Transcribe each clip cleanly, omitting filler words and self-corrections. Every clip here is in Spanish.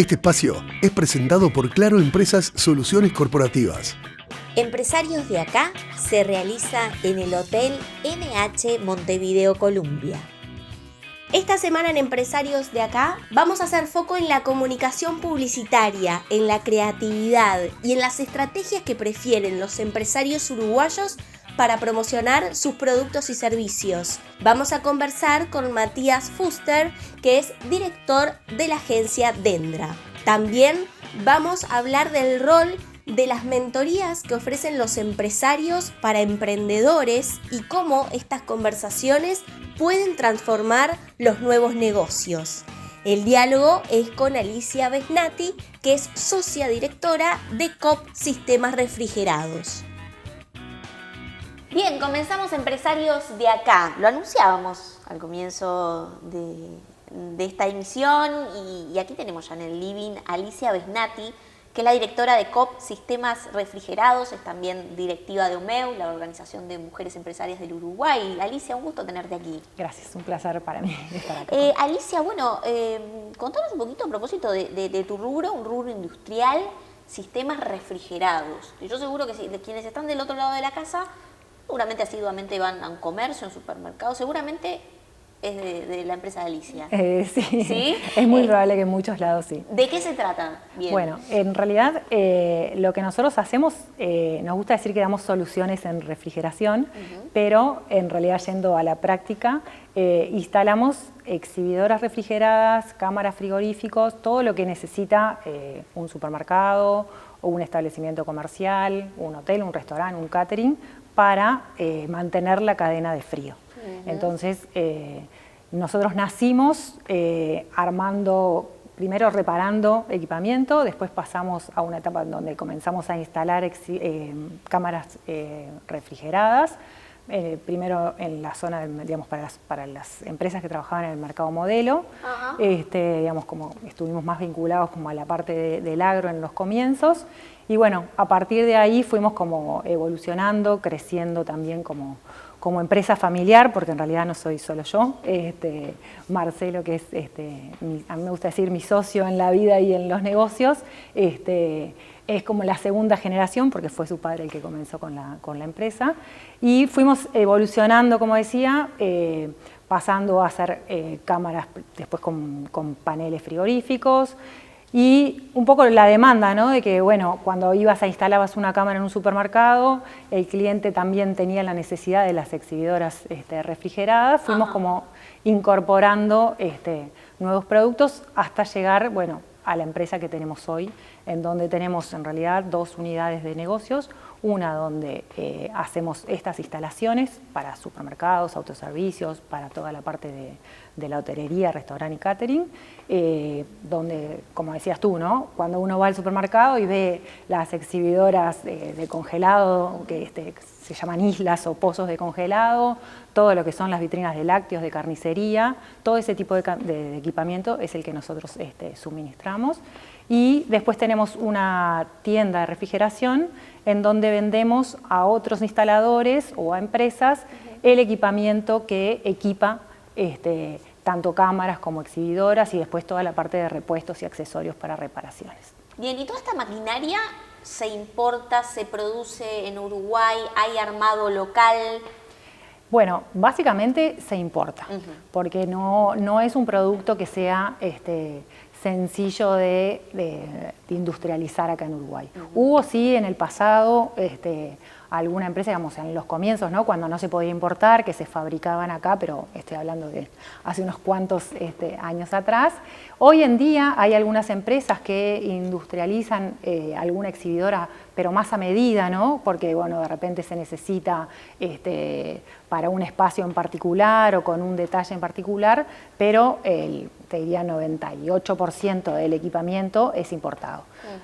Este espacio es presentado por Claro Empresas Soluciones Corporativas. Empresarios de Acá se realiza en el Hotel NH Montevideo Columbia. Esta semana en Empresarios de Acá vamos a hacer foco en la comunicación publicitaria, en la creatividad y en las estrategias que prefieren los empresarios uruguayos para promocionar sus productos y servicios. Vamos a conversar con Matías Fuster, que es director de la agencia Dendra. También vamos a hablar del rol de las mentorías que ofrecen los empresarios para emprendedores y cómo estas conversaciones pueden transformar los nuevos negocios. El diálogo es con Alicia Besnati, que es socia directora de COP Sistemas Refrigerados. Bien, comenzamos Empresarios de Acá. Lo anunciábamos al comienzo de esta emisión y aquí tenemos ya en el living a Alicia Besnati, que es la directora de COP Sistemas Refrigerados, es también directiva de OMEU, la Organización de Mujeres Empresarias del Uruguay. Alicia, un gusto tenerte aquí. Gracias, un placer para mí estar acá. Alicia, bueno, contanos un poquito a propósito de tu rubro, un rubro industrial, sistemas refrigerados. Yo seguro que quienes están del otro lado de la casa, seguramente asiduamente van a un comercio, a un supermercado, seguramente es de la empresa de Alicia. Sí, es muy probable que en muchos lados sí. ¿De qué se trata? Bien. Bueno, en realidad lo que nosotros hacemos, nos gusta decir que damos soluciones en refrigeración, pero en realidad yendo a la práctica, instalamos exhibidoras refrigeradas, cámaras frigoríficos, todo lo que necesita un supermercado o un establecimiento comercial, un hotel, un restaurante, un catering, para mantener la cadena de frío. Entonces, nosotros nacimos primero reparando equipamiento, después pasamos a una etapa en donde comenzamos a instalar cámaras refrigeradas, primero en la zona, digamos, para las empresas que trabajaban en el mercado modelo, digamos, como estuvimos más vinculados como a la parte del agro en los comienzos, y bueno, a partir de ahí fuimos como evolucionando, creciendo también como empresa familiar, porque en realidad no soy solo yo, Marcelo, que es, a mí me gusta decir mi socio en la vida y en los negocios, es como la segunda generación, porque fue su padre el que comenzó con la empresa, y fuimos evolucionando, como decía, pasando a hacer cámaras después con paneles frigoríficos, y un poco la demanda, ¿no? De que, bueno, cuando instalabas una cámara en un supermercado, el cliente también tenía la necesidad de las exhibidoras refrigeradas. Fuimos como incorporando nuevos productos hasta llegar, bueno, a la empresa que tenemos hoy, en donde tenemos en realidad 2 unidades de negocios, una donde hacemos estas instalaciones para supermercados, autoservicios, para toda la parte de la hotelería, restaurante y catering, donde, como decías tú, ¿no? Cuando uno va al supermercado y ve las exhibidoras de congelado, que se llaman islas o pozos de congelado, todo lo que son las vitrinas de lácteos, de carnicería, todo ese tipo de equipamiento es el que nosotros suministramos. Y después tenemos una tienda de refrigeración en donde vendemos a otros instaladores o a empresas el equipamiento que equipa tanto cámaras como exhibidoras y después toda la parte de repuestos y accesorios para reparaciones. Bien, ¿y toda esta maquinaria se importa, se produce en Uruguay, hay armado local? Bueno, básicamente se importa, porque no es un producto que sea sencillo de industrializar acá en Uruguay. Hubo sí en el pasado alguna empresa, digamos, en los comienzos, ¿no? Cuando no se podía importar, que se fabricaban acá, pero estoy hablando de hace unos cuantos años atrás. Hoy en día hay algunas empresas que industrializan alguna exhibidora, pero más a medida, ¿no? Porque, bueno, de repente se necesita para un espacio en particular o con un detalle en particular, pero te diría 98% del equipamiento es importado.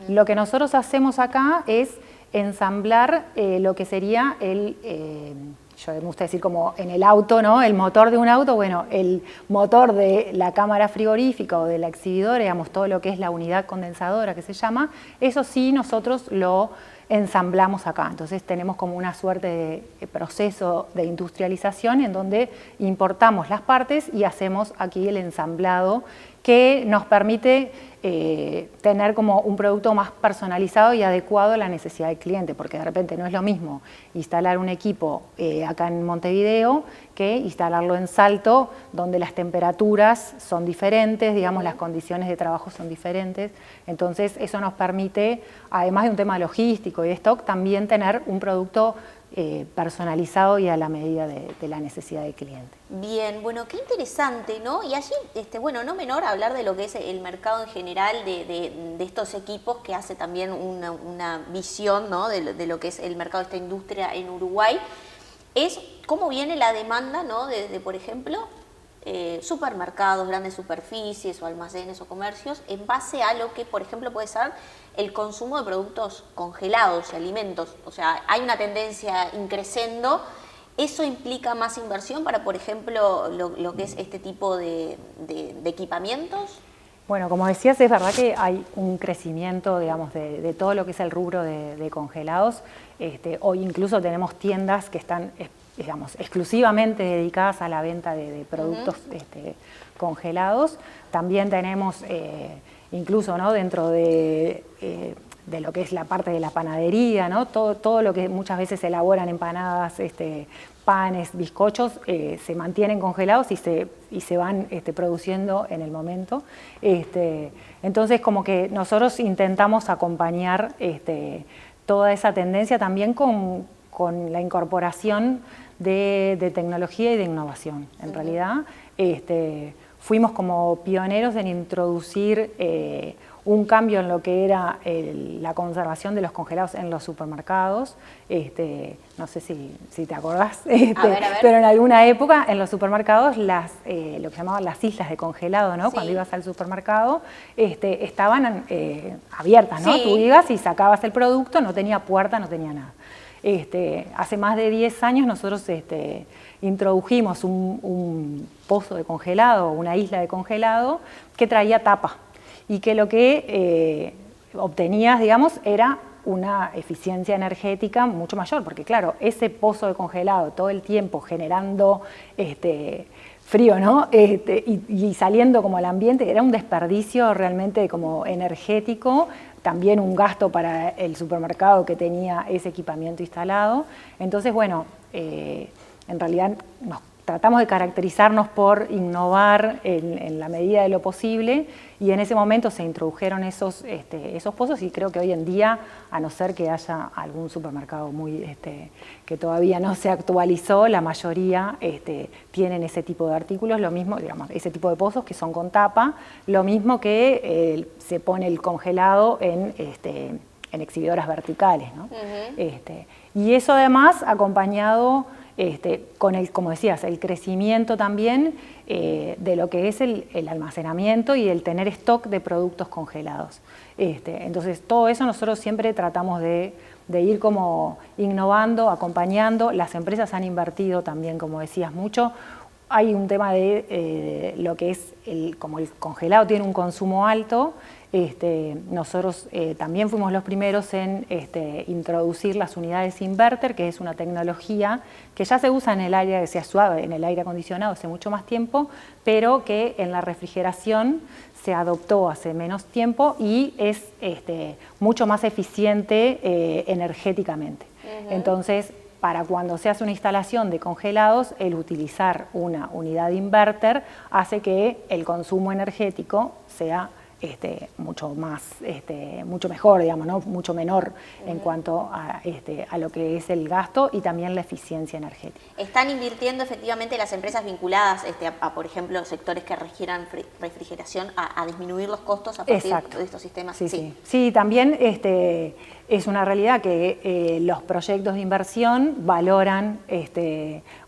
Lo que nosotros hacemos acá es ensamblar lo que sería yo me gusta decir como en el auto, ¿no? El motor de un auto, bueno, el motor de la cámara frigorífica o de la exhibidora, digamos, todo lo que es la unidad condensadora que se llama, eso sí nosotros lo ensamblamos acá. Entonces tenemos como una suerte de proceso de industrialización en donde importamos las partes y hacemos aquí el ensamblado que nos permite tener como un producto más personalizado y adecuado a la necesidad del cliente, porque de repente no es lo mismo instalar un equipo acá en Montevideo que instalarlo en Salto, donde las temperaturas son diferentes, digamos, las condiciones de trabajo son diferentes. Entonces eso nos permite, además de un tema logístico y de stock, también tener un producto personalizado y a la medida de la necesidad del cliente. Bien, bueno, qué interesante, ¿no? Y allí, bueno, no menor hablar de lo que es el mercado en general de estos equipos, que hace también una visión, ¿no?, de lo que es el mercado de esta industria en Uruguay, es cómo viene la demanda, ¿no?, de por ejemplo, supermercados, grandes superficies o almacenes o comercios, en base a lo que, por ejemplo, puede ser el consumo de productos congelados y alimentos. O sea, hay una tendencia increciendo. ¿Eso implica más inversión para, por ejemplo, lo que es este tipo de equipamientos? Bueno, como decías, es verdad que hay un crecimiento, digamos, de todo lo que es el rubro de congelados. Hoy incluso tenemos tiendas que están, digamos, exclusivamente dedicadas a la venta de productos congelados. También tenemos, incluso, ¿no?, dentro de lo que es la parte de la panadería, ¿no?, todo lo que muchas veces se elaboran empanadas, panes, bizcochos, se mantienen congelados y se van produciendo en el momento. Entonces, como que nosotros intentamos acompañar toda esa tendencia también con la incorporación de tecnología y de innovación. En realidad, fuimos como pioneros en introducir un cambio en lo que era la conservación de los congelados en los supermercados. No sé si te acordás, a ver. pero en alguna época en los supermercados lo que llamaban las islas de congelado, ¿no? Sí. Cuando ibas al supermercado estaban abiertas, ¿no? Sí. Tú ibas y sacabas el producto, no tenía puerta, no tenía nada. Hace más de 10 años nosotros introdujimos un pozo de congelado, una isla de congelado que traía tapa y que lo que obtenías, digamos, era una eficiencia energética mucho mayor, porque claro, ese pozo de congelado todo el tiempo generando frío, ¿no? Y saliendo como al ambiente, era un desperdicio realmente como energético, también un gasto para el supermercado que tenía ese equipamiento instalado. Entonces, bueno, en realidad tratamos de caracterizarnos por innovar en la medida de lo posible, y en ese momento se introdujeron esos pozos, y creo que hoy en día, a no ser que haya algún supermercado que todavía no se actualizó, la mayoría tienen ese tipo de artículos, lo mismo, digamos, ese tipo de pozos que son con tapa, lo mismo que se pone el congelado en exhibidoras verticales, ¿no? Y eso además acompañado con como decías, el crecimiento también de lo que es el almacenamiento y el tener stock de productos congelados. Entonces, todo eso nosotros siempre tratamos de ir como innovando, acompañando. Las empresas han invertido también, como decías, mucho. Hay un tema de lo que es, como el congelado tiene un consumo alto, nosotros también fuimos los primeros en introducir las unidades inverter, que es una tecnología que ya se usa en el aire, que sea suave, en el aire acondicionado hace mucho más tiempo, pero que en la refrigeración se adoptó hace menos tiempo y es mucho más eficiente energéticamente. Entonces, para cuando se hace una instalación de congelados, el utilizar una unidad inverter hace que el consumo energético sea mucho mejor, digamos, ¿no? Mucho menor en cuanto a lo que es el gasto y también la eficiencia energética. ¿Están invirtiendo efectivamente las empresas vinculadas a por ejemplo, sectores que regieran refrigeración a disminuir los costos a partir de estos sistemas? Sí, también es una realidad que los proyectos de inversión valoran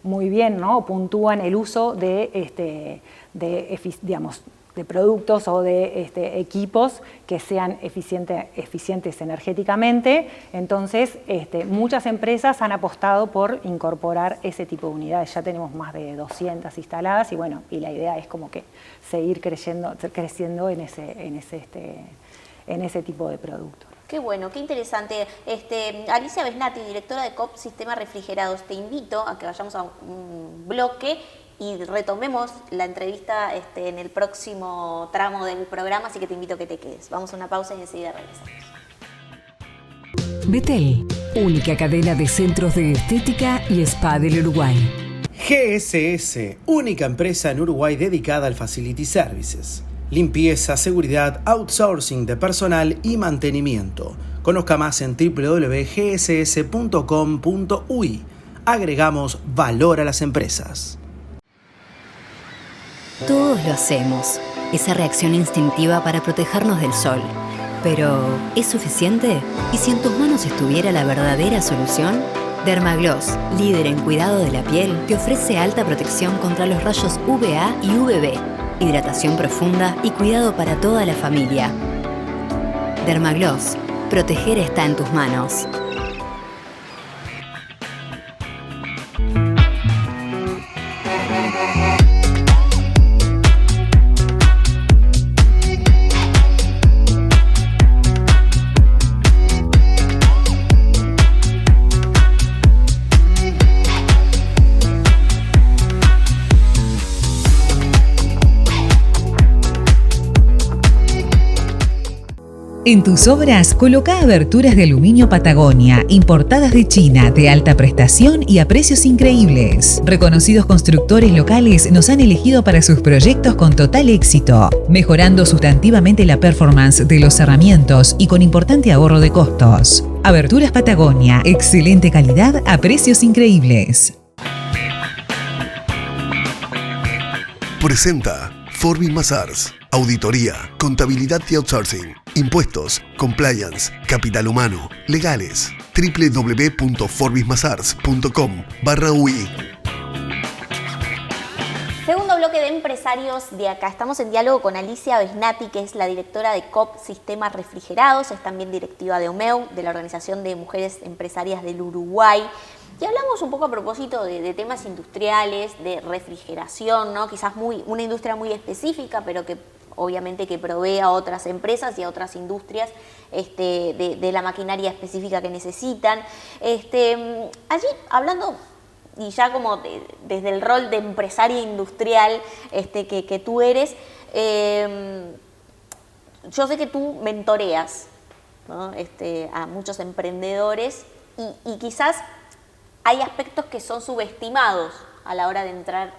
muy bien, ¿no? Puntúan el uso de productos o de equipos que sean eficientes energéticamente. Entonces, muchas empresas han apostado por incorporar ese tipo de unidades. Ya tenemos más de 200 instaladas y bueno, y la idea es como que seguir creciendo en ese tipo de productos. Qué bueno, qué interesante. Alicia Besnati, directora de COP Sistemas Refrigerados, te invito a que vayamos a un bloque y retomemos la entrevista en el próximo tramo del programa, así que te invito a que te quedes. Vamos a una pausa y enseguida regresamos. Betel, única cadena de centros de estética y spa del Uruguay. GSS, única empresa en Uruguay dedicada al Facility Services. Limpieza, seguridad, outsourcing de personal y mantenimiento. Conozca más en www.gss.com.uy. Agregamos valor a las empresas. Todos lo hacemos, esa reacción instintiva para protegernos del sol. Pero, ¿es suficiente? ¿Y si en tus manos estuviera la verdadera solución? Dermagloss, líder en cuidado de la piel, te ofrece alta protección contra los rayos UVA y UVB, hidratación profunda y cuidado para toda la familia. Dermagloss, proteger está en tus manos. En tus obras, coloca aberturas de aluminio Patagonia, importadas de China, de alta prestación y a precios increíbles. Reconocidos constructores locales nos han elegido para sus proyectos con total éxito, mejorando sustantivamente la performance de los cerramientos y con importante ahorro de costos. Aberturas Patagonia, excelente calidad a precios increíbles. Presenta Forbis Mazars. Auditoría, contabilidad y outsourcing, impuestos, compliance, capital humano, legales. www.forbismazars.com/UI. Segundo bloque de empresarios de acá. Estamos en diálogo con Alicia Besnati, que es la directora de COP Sistemas Refrigerados, es también directiva de OMEU, de la Organización de Mujeres Empresarias del Uruguay. Y hablamos un poco a propósito de temas industriales, de refrigeración, ¿no? Quizás una industria muy específica, pero que obviamente que provee a otras empresas y a otras industrias de la maquinaria específica que necesitan. Allí, hablando, y ya como desde el rol de empresaria industrial que tú eres, yo sé que tú mentoreas, ¿no? A muchos emprendedores y quizás hay aspectos que son subestimados a la hora de entrar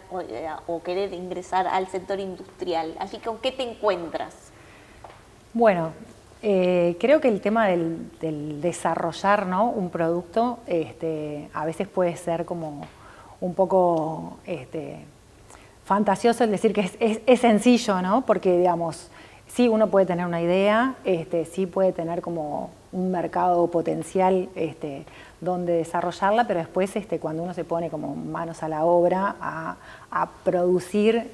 o querer ingresar al sector industrial. Así que, ¿con qué te encuentras? Bueno, creo que el tema del desarrollar, ¿no?, un producto a veces puede ser como un poco fantasioso el decir que es sencillo, ¿no? Porque, digamos, sí uno puede tener una idea, sí puede tener como un mercado potencial donde desarrollarla, pero después cuando uno se pone como manos a la obra a producir,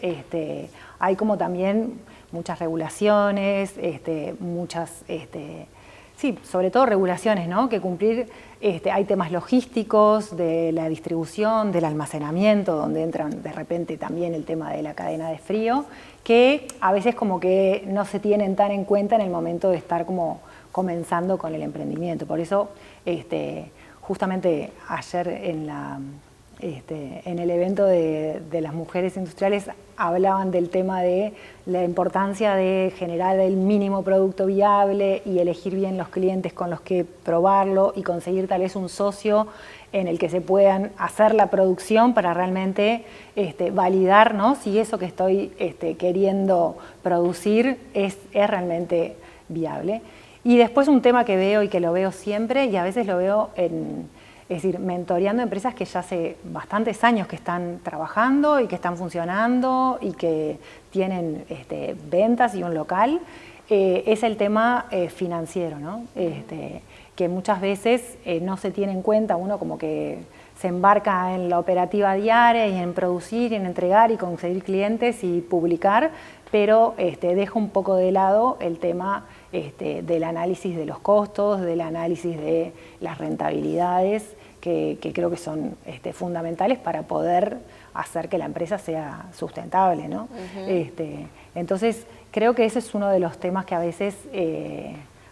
hay como también muchas regulaciones, muchas, sí, sobre todo regulaciones, ¿no?, que cumplir. Hay temas logísticos, de la distribución, del almacenamiento, donde entran de repente también el tema de la cadena de frío, que a veces como que no se tienen tan en cuenta en el momento de estar como comenzando con el emprendimiento. Por eso, justamente ayer en el evento de las mujeres industriales hablaban del tema de la importancia de generar el mínimo producto viable y elegir bien los clientes con los que probarlo y conseguir tal vez un socio en el que se puedan hacer la producción para realmente validar, ¿no?, si eso que estoy queriendo producir es realmente viable. Y después un tema que veo y que lo veo siempre, y a veces lo veo es decir, mentoreando empresas que ya hace bastantes años que están trabajando y que están funcionando y que tienen ventas y un local, es el tema financiero, ¿no? Que muchas veces no se tiene en cuenta, uno como que se embarca en la operativa diaria y en producir, y en entregar y conseguir clientes y publicar, pero deja un poco de lado el tema del análisis de los costos, del análisis de las rentabilidades, que creo que son fundamentales para poder hacer que la empresa sea sustentable, ¿no? Entonces, creo que ese es uno de los temas que a veces,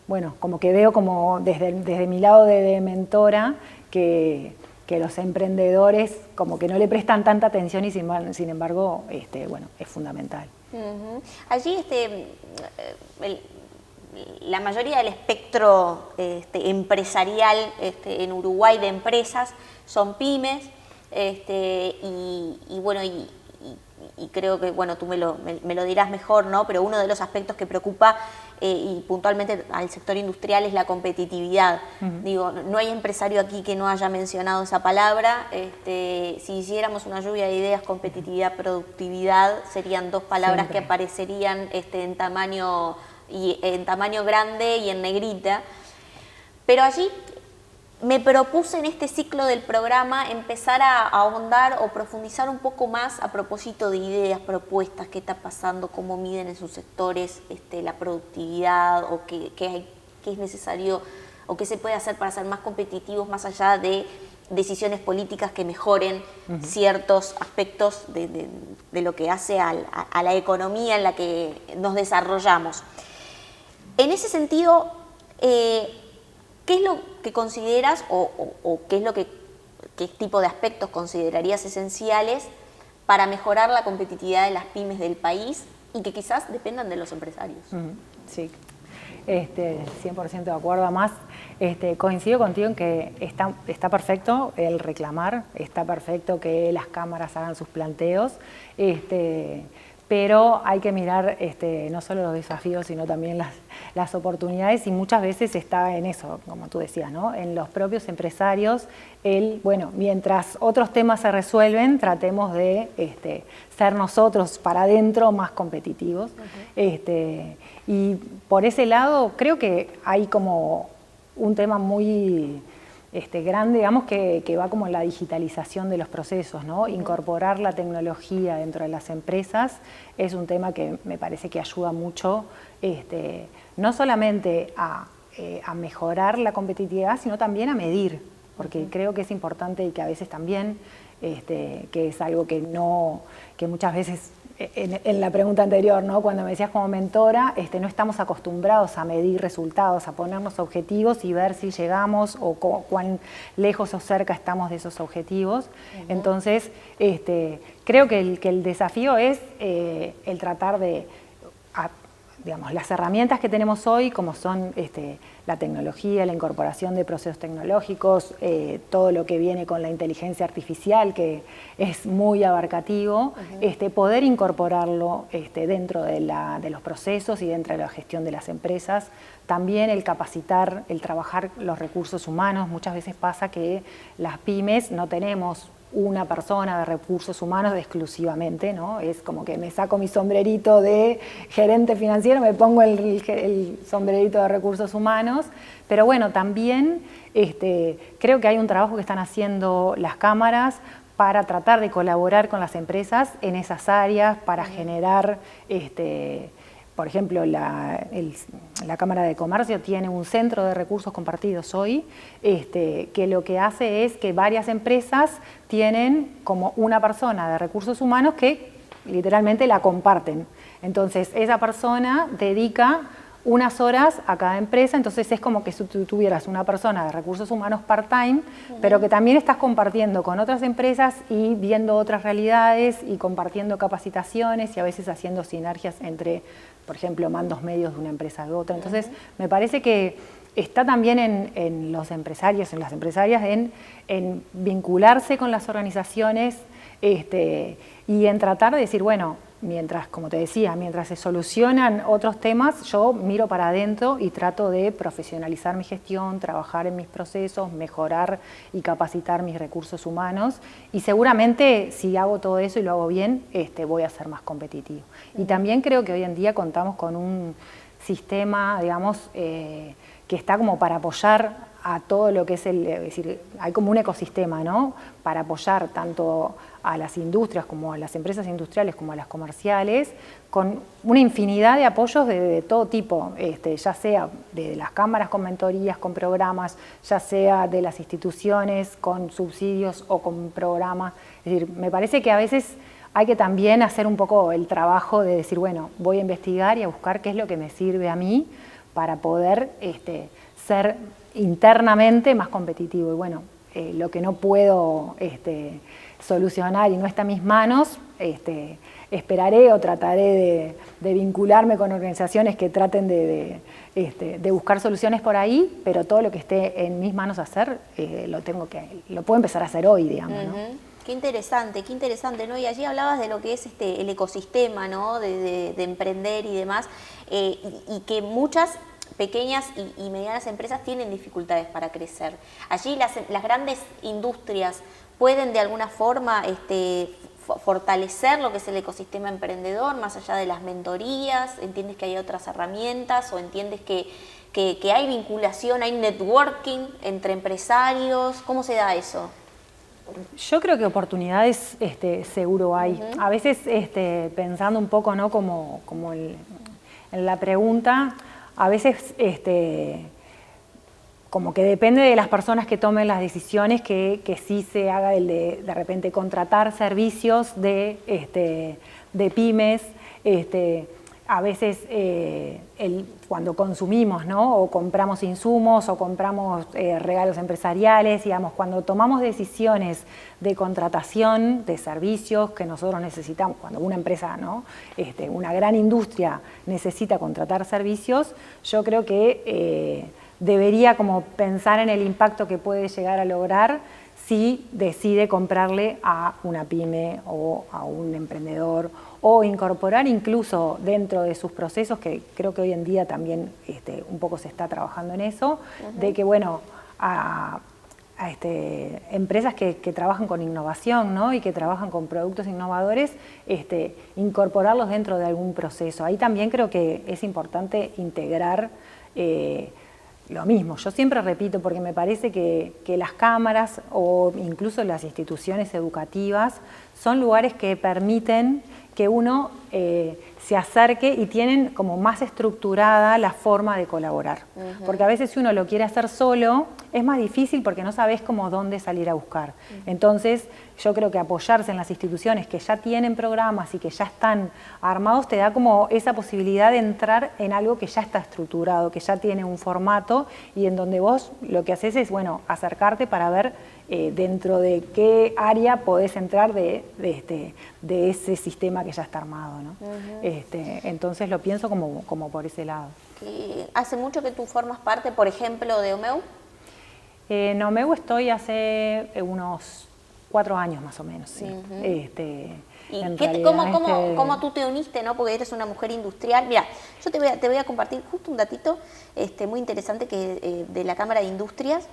bueno, como que veo como desde mi lado de mentora, que que los emprendedores como que no le prestan tanta atención y sin embargo, bueno, es fundamental. Allí la mayoría del espectro empresarial en Uruguay de empresas son pymes, y bueno, y creo que, bueno, tú me lo dirás mejor, ¿no? Pero uno de los aspectos que preocupa y puntualmente al sector industrial es la competitividad. Digo, no hay empresario aquí que no haya mencionado esa palabra. Si hiciéramos una lluvia de ideas, competitividad, productividad, serían dos palabras que aparecerían en tamaño grande y en negrita. Pero allí me propuse en este ciclo del programa empezar a ahondar o profundizar un poco más a propósito de ideas, propuestas, qué está pasando, cómo miden en sus sectores la productividad, o qué es necesario o qué se puede hacer para ser más competitivos, más allá de decisiones políticas que mejoren ciertos aspectos de lo que hace a la economía en la que nos desarrollamos. En ese sentido, ¿qué es lo que consideras o qué tipo de aspectos considerarías esenciales para mejorar la competitividad de las pymes del país y que quizás dependan de los empresarios? Sí, 100% de acuerdo. Además, coincido contigo en que está perfecto el reclamar, está perfecto que las cámaras hagan sus planteos, pero hay que mirar no solo los desafíos, sino también las oportunidades, y muchas veces está en eso, como tú decías, ¿no? En los propios empresarios, bueno, mientras otros temas se resuelven, tratemos de ser nosotros para adentro más competitivos. Y por ese lado creo que hay como un tema muy grande, digamos, que va como en la digitalización de los procesos, ¿no? Incorporar la tecnología dentro de las empresas es un tema que me parece que ayuda mucho, no solamente a mejorar la competitividad, sino también a medir, porque creo que es importante y que a veces también, que es algo que muchas veces, en la pregunta anterior, ¿no? Cuando me decías como mentora, no estamos acostumbrados a medir resultados, a ponernos objetivos y ver si llegamos o cuán lejos o cerca estamos de esos objetivos. Entonces, creo que el desafío es el tratar de, digamos, las herramientas que tenemos hoy, como son la tecnología, la incorporación de procesos tecnológicos, todo lo que viene con la inteligencia artificial, que es muy abarcativo, poder incorporarlo dentro de los procesos y dentro de la gestión de las empresas. También el capacitar, el trabajar los recursos humanos. Muchas veces pasa que las pymes no tenemos una persona de recursos humanos exclusivamente, ¿no? Es como que me saco mi sombrerito de gerente financiero, me pongo el sombrerito de recursos humanos, pero bueno, también creo que hay un trabajo que están haciendo las cámaras para tratar de colaborar con las empresas en esas áreas, para generar, por ejemplo, la Cámara de Comercio tiene un centro de recursos compartidos hoy, que lo que hace es que varias empresas tienen como una persona de recursos humanos que literalmente la comparten. Entonces, esa persona dedica unas horas a cada empresa, entonces es como que si tú tuvieras una persona de recursos humanos part-time, pero que también estás compartiendo con otras empresas y viendo otras realidades y compartiendo capacitaciones y a veces haciendo sinergias entre, por ejemplo, mandos medios de una empresa de otra. Entonces, me parece que está también en los empresarios, en las empresarias, en vincularse con las organizaciones y en tratar de decir, bueno, mientras, como te decía, mientras se solucionan otros temas, yo miro para adentro y trato de profesionalizar mi gestión, trabajar en mis procesos, mejorar y capacitar mis recursos humanos, y seguramente si hago todo eso y lo hago bien, voy a ser más competitivo. Y también creo que hoy en día contamos con un sistema, digamos, que está como para apoyar a todo lo que es es decir, hay como un ecosistema, ¿no? Para apoyar tanto a las industrias como a las empresas industriales como a las comerciales, con una infinidad de apoyos de todo tipo, ya sea de las cámaras con mentorías, con programas, ya sea de las instituciones con subsidios o con programas. Es decir, me parece que a veces hay que también hacer un poco el trabajo de decir, bueno, voy a investigar y a buscar qué es lo que me sirve a mí para poder ser internamente más competitivo. Y bueno, lo que no puedo solucionar y no está en mis manos, esperaré o trataré de vincularme con organizaciones que traten de buscar soluciones por ahí, pero todo lo que esté en mis manos hacer, lo puedo empezar a hacer hoy, digamos, ¿no? Qué interesante, ¿no? Y allí hablabas de lo que es el ecosistema, ¿no? De emprender y demás, y que muchas pequeñas y medianas empresas tienen dificultades para crecer. Allí las grandes industrias pueden de alguna forma fortalecer lo que es el ecosistema emprendedor, más allá de las mentorías. ¿Entiendes que hay otras herramientas o entiendes que hay vinculación, hay networking entre empresarios? ¿Cómo se da eso? Yo creo que oportunidades seguro hay. A veces pensando un poco, ¿no? como en la pregunta, a veces como que depende de las personas que tomen las decisiones que sí se haga el de repente contratar servicios de pymes. A veces cuando consumimos, ¿no? O compramos insumos o compramos regalos empresariales, digamos, cuando tomamos decisiones de contratación de servicios que nosotros necesitamos, cuando una empresa, ¿no? Una gran industria necesita contratar servicios, yo creo que debería como pensar en el impacto que puede llegar a lograr si decide comprarle a una pyme o a un emprendedor, o incorporar incluso dentro de sus procesos, que creo que hoy en día también un poco se está trabajando en eso, de que bueno, a empresas que trabajan con innovación, ¿no? Y que trabajan con productos innovadores, incorporarlos dentro de algún proceso. Ahí también creo que es importante integrar lo mismo. Yo siempre repito, porque me parece que las cámaras o incluso las instituciones educativas son lugares que permiten que uno se acerque y tienen como más estructurada la forma de colaborar. Porque a veces si uno lo quiere hacer solo, es más difícil porque no sabes cómo dónde salir a buscar. Entonces, yo creo que apoyarse en las instituciones que ya tienen programas y que ya están armados, te da como esa posibilidad de entrar en algo que ya está estructurado, que ya tiene un formato y en donde vos lo que haces es, bueno, acercarte para ver dentro de qué área podés entrar de ese sistema que ya está armado, ¿no? Entonces lo pienso como por ese lado. ¿Hace mucho que tú formas parte, por ejemplo, de OMEU? En OMEU estoy hace unos 4 años más o menos, sí. ¿Y cómo tú te uniste, ¿no? Porque eres una mujer industrial. Mira, yo te voy a compartir justo un datito muy interesante de la Cámara de Industrias,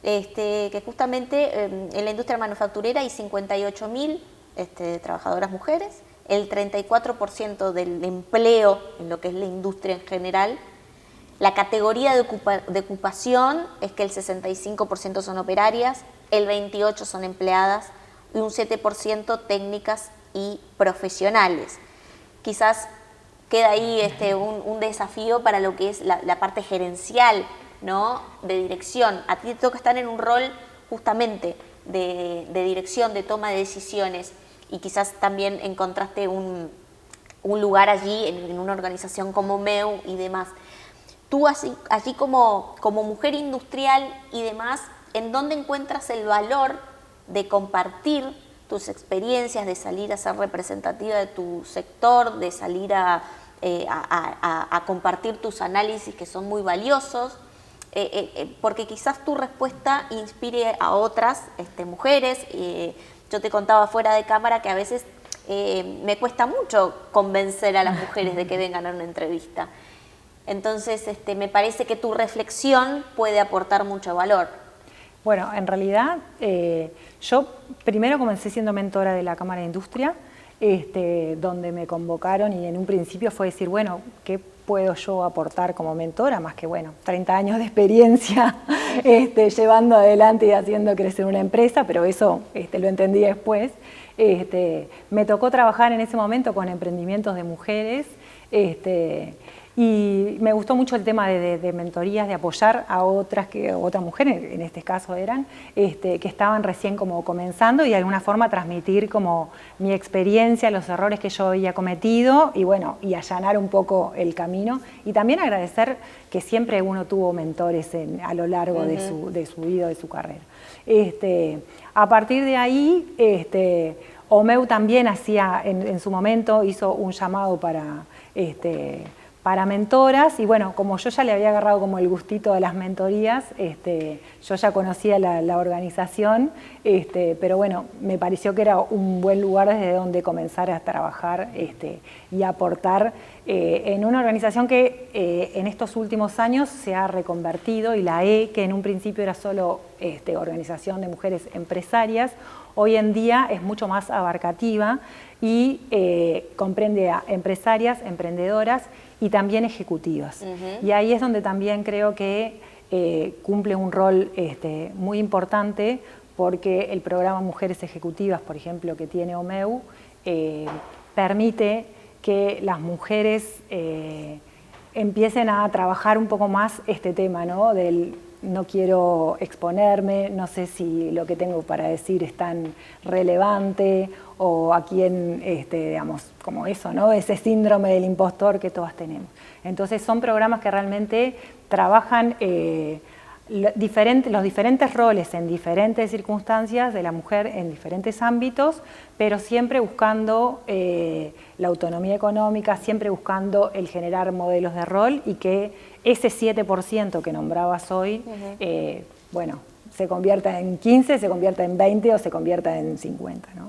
que justamente en la industria manufacturera hay 58.000 trabajadoras mujeres, el 34% del empleo en lo que es la industria en general. La categoría de ocupación es que el 65% son operarias, el 28% son empleadas y un 7% técnicas y profesionales. Quizás queda ahí un desafío para lo que es la parte gerencial, ¿no? De dirección. A ti te toca estar en un rol justamente de dirección, de toma de decisiones, y quizás también encontraste un lugar allí en una organización como OMEU y demás. Tú allí como mujer industrial y demás, ¿en dónde encuentras el valor de compartir tus experiencias, de salir a ser representativa de tu sector, de salir a compartir tus análisis que son muy valiosos? Porque quizás tu respuesta inspire a otras mujeres. Yo te contaba fuera de cámara que a veces me cuesta mucho convencer a las mujeres de que vengan a una entrevista. Entonces, me parece que tu reflexión puede aportar mucho valor. Bueno, en realidad, yo primero comencé siendo mentora de la Cámara de Industria, donde me convocaron y en un principio fue decir, bueno, ¿qué puedo yo aportar como mentora? Más que, bueno, 30 años de experiencia llevando adelante y haciendo crecer una empresa, pero eso lo entendí después. Me tocó trabajar en ese momento con emprendimientos de mujeres, Y me gustó mucho el tema de mentorías, de apoyar a otras mujeres, en este caso eran, que estaban recién como comenzando y de alguna forma transmitir como mi experiencia, los errores que yo había cometido y bueno, y allanar un poco el camino. Y también agradecer que siempre uno tuvo mentores a lo largo de su vida, de su carrera. A partir de ahí, OMEU también hacía, en su momento, hizo un llamado para mentoras y bueno, como yo ya le había agarrado como el gustito de las mentorías, yo ya conocía la organización, pero bueno, me pareció que era un buen lugar desde donde comenzar a trabajar y aportar en una organización que en estos últimos años se ha reconvertido y la E, que en un principio era solo organización de mujeres empresarias, hoy en día es mucho más abarcativa y comprende a empresarias, emprendedoras y también ejecutivas. Y ahí es donde también creo que cumple un rol muy importante porque el programa Mujeres Ejecutivas, por ejemplo, que tiene OMEU, permite que las mujeres empiecen a trabajar un poco más este tema, ¿no? Del no quiero exponerme, no sé si lo que tengo para decir es tan relevante o a quién, digamos, como eso, ¿no? Ese síndrome del impostor que todas tenemos. Entonces son programas que realmente trabajan los diferentes roles en diferentes circunstancias de la mujer en diferentes ámbitos, pero siempre buscando la autonomía económica, siempre buscando el generar modelos de rol y que ese 7% que nombrabas hoy, bueno, se convierta en 15, se convierta en 20 o se convierta en 50, ¿no?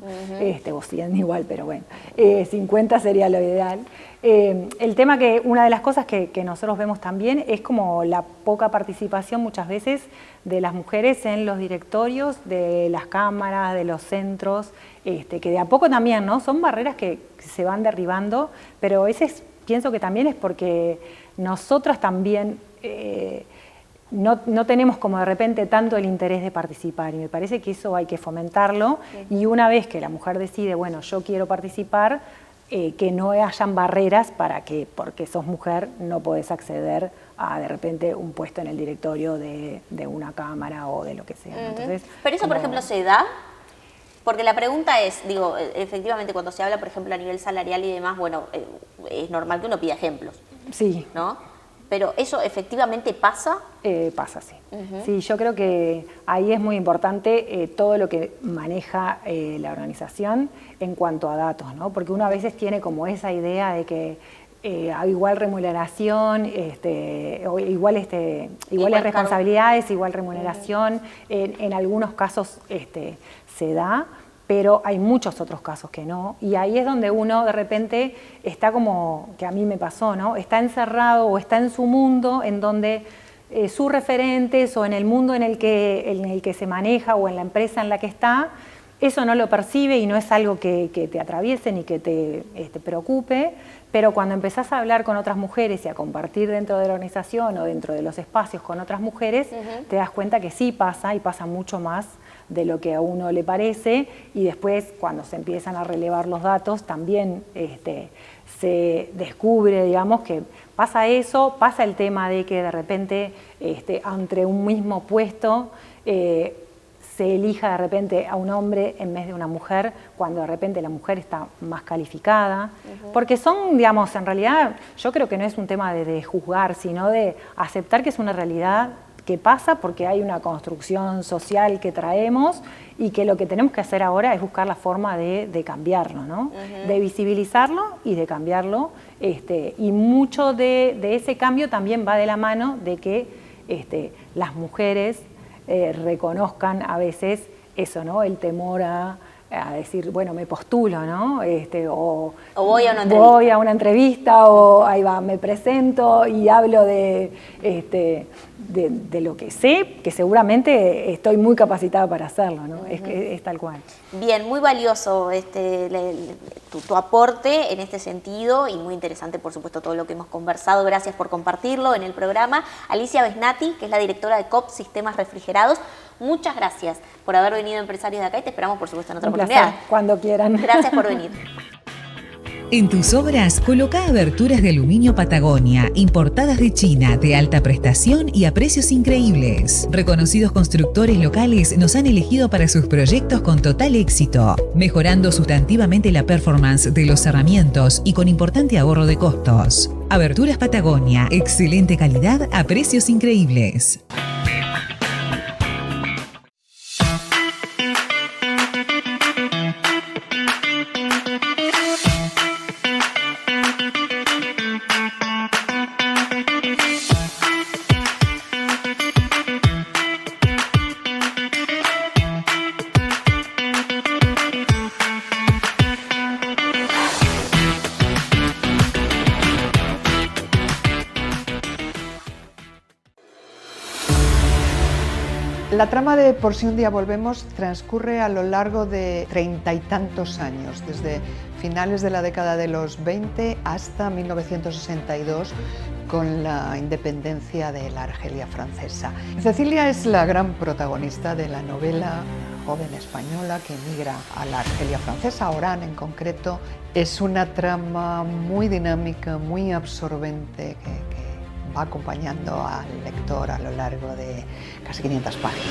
O 100 igual, pero bueno, 50 sería lo ideal. El tema que, una de las cosas que nosotros vemos también es como la poca participación muchas veces de las mujeres en los directorios de las cámaras, de los centros, que de a poco también, ¿no? Son barreras que se van derribando, pero a veces pienso que también es porque nosotras también no tenemos como de repente tanto el interés de participar y me parece que eso hay que fomentarlo y una vez que la mujer decide, bueno, yo quiero participar, que no hayan barreras para que, porque sos mujer, no podés acceder a de repente un puesto en el directorio de una cámara o de lo que sea. Entonces, pero eso, por ejemplo, ¿se da? Porque la pregunta es, digo, efectivamente cuando se habla, por ejemplo, a nivel salarial y demás, bueno, es normal que uno pida ejemplos. Sí. ¿No? Pero ¿eso efectivamente pasa? Pasa, sí. Sí, yo creo que ahí es muy importante todo lo que maneja la organización en cuanto a datos, ¿no? Porque uno a veces tiene como esa idea de que a igual remuneración, iguales responsabilidades, igual remuneración, en algunos casos se da, pero hay muchos otros casos que no, y ahí es donde uno de repente está como, que a mí me pasó, ¿no? Está encerrado o está en su mundo en donde sus referentes o en el mundo en el que se maneja o en la empresa en la que está, eso no lo percibe y no es algo que te atraviese ni que te preocupe, pero cuando empezás a hablar con otras mujeres y a compartir dentro de la organización o dentro de los espacios con otras mujeres, te das cuenta que sí pasa y pasa mucho más de lo que a uno le parece y después cuando se empiezan a relevar los datos también se descubre, digamos, que pasa eso, pasa el tema de que de repente entre un mismo puesto se elija de repente a un hombre en vez de una mujer, cuando de repente la mujer está más calificada, porque son, digamos, en realidad yo creo que no es un tema de juzgar, sino de aceptar que es una realidad que pasa porque hay una construcción social que traemos y que lo que tenemos que hacer ahora es buscar la forma de cambiarlo, ¿no? De visibilizarlo y de cambiarlo, y mucho de ese cambio también va de la mano de que las mujeres reconozcan a veces eso, ¿no? El temor a decir, bueno, me postulo, ¿no? O voy a una entrevista, o ahí va, me presento y hablo de lo que sé, que seguramente estoy muy capacitada para hacerlo, ¿no? Es tal cual. Bien, muy valioso tu aporte en este sentido y muy interesante, por supuesto, todo lo que hemos conversado. Gracias por compartirlo en el programa. Alicia Besnati, que es la directora de COP Sistemas Refrigerados, muchas gracias por haber venido a Empresarios de Acá y te esperamos, por supuesto, en otra oportunidad. Cuando quieran. Gracias por venir. En tus obras, coloca aberturas de aluminio Patagonia, importadas de China, de alta prestación y a precios increíbles. Reconocidos constructores locales nos han elegido para sus proyectos con total éxito, mejorando sustantivamente la performance de los cerramientos y con importante ahorro de costos. Aberturas Patagonia, excelente calidad a precios increíbles. La trama de Por si un día volvemos transcurre a lo largo de 30 y tantos años, desde finales de la década de los 20 hasta 1962, con la independencia de la Argelia francesa. Cecilia es la gran protagonista de la novela, joven española que emigra a la Argelia francesa, a Orán en concreto. Es una trama muy dinámica, muy absorbente, que va acompañando al lector a lo largo de casi 500 páginas.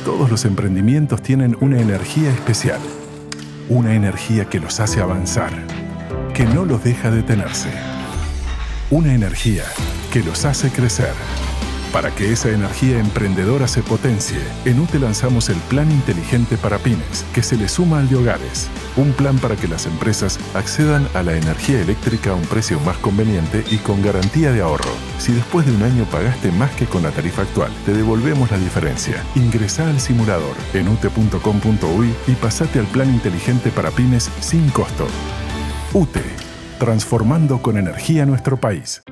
Todos los emprendimientos tienen una energía especial, una energía que los hace avanzar, que no los deja detenerse, una energía que los hace crecer. Para que esa energía emprendedora se potencie, en UTE lanzamos el Plan Inteligente para Pymes, que se le suma al de hogares. Un plan para que las empresas accedan a la energía eléctrica a un precio más conveniente y con garantía de ahorro. Si después de un año pagaste más que con la tarifa actual, te devolvemos la diferencia. Ingresá al simulador en ute.com.uy y pasate al Plan Inteligente para Pymes sin costo. UTE, transformando con energía nuestro país.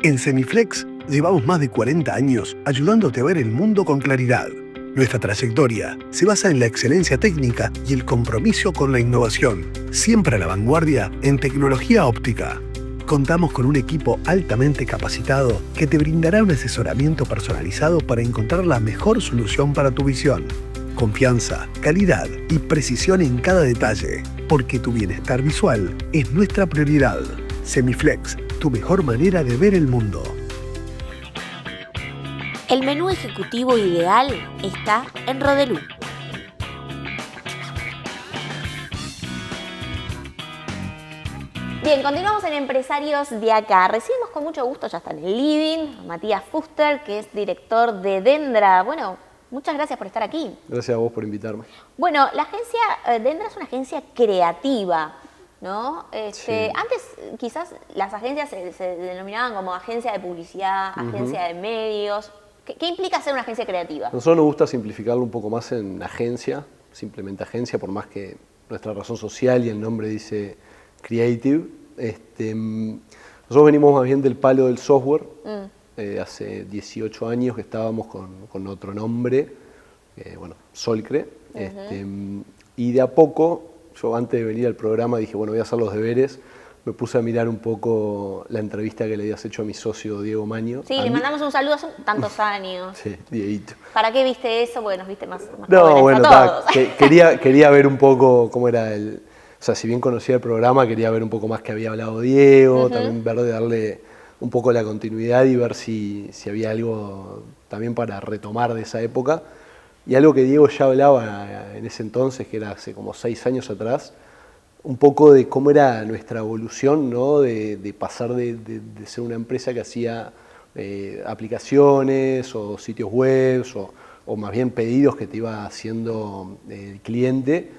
En Semiflex llevamos más de 40 años ayudándote a ver el mundo con claridad. Nuestra trayectoria se basa en la excelencia técnica y el compromiso con la innovación, siempre a la vanguardia en tecnología óptica. Contamos con un equipo altamente capacitado que te brindará un asesoramiento personalizado para encontrar la mejor solución para tu visión. Confianza, calidad y precisión en cada detalle, porque tu bienestar visual es nuestra prioridad. Semiflex, tu mejor manera de ver el mundo. El menú ejecutivo ideal está en Rodelú. Bien, continuamos en Empresarios de Acá. Recibimos con mucho gusto, ya está en el living, a Matías Fuster, que es director de Dendra. Bueno, muchas gracias por estar aquí. Gracias a vos por invitarme. Bueno, la agencia Dendra es una agencia creativa, ¿no? Sí. Antes quizás las agencias se denominaban como agencia de publicidad, agencia de medios. ¿Qué implica ser una agencia creativa? A nosotros nos gusta simplificarlo un poco más en agencia, simplemente agencia, por más que nuestra razón social y el nombre dice creative. Nosotros venimos más bien del palo del software. Hace 18 años que estábamos con otro nombre, Solcre. Y de a poco, yo antes de venir al programa dije, bueno, voy a hacer los deberes. Me puse a mirar un poco la entrevista que le habías hecho a mi socio Diego Maño. Sí, le mandamos un saludo hace tantos años. Sí, Dieguito. ¿Para qué viste eso? Porque nos viste más no, jóvenes bueno, a todos. quería ver un poco cómo era el... O sea, si bien conocía el programa, quería ver un poco más que había hablado Diego, también ver de darle un poco la continuidad y ver si había algo también para retomar de esa época. Y algo que Diego ya hablaba en ese entonces, que era hace como 6 años atrás, un poco de cómo era nuestra evolución, ¿no? De pasar de ser una empresa que hacía aplicaciones o sitios web o más bien pedidos que te iba haciendo el cliente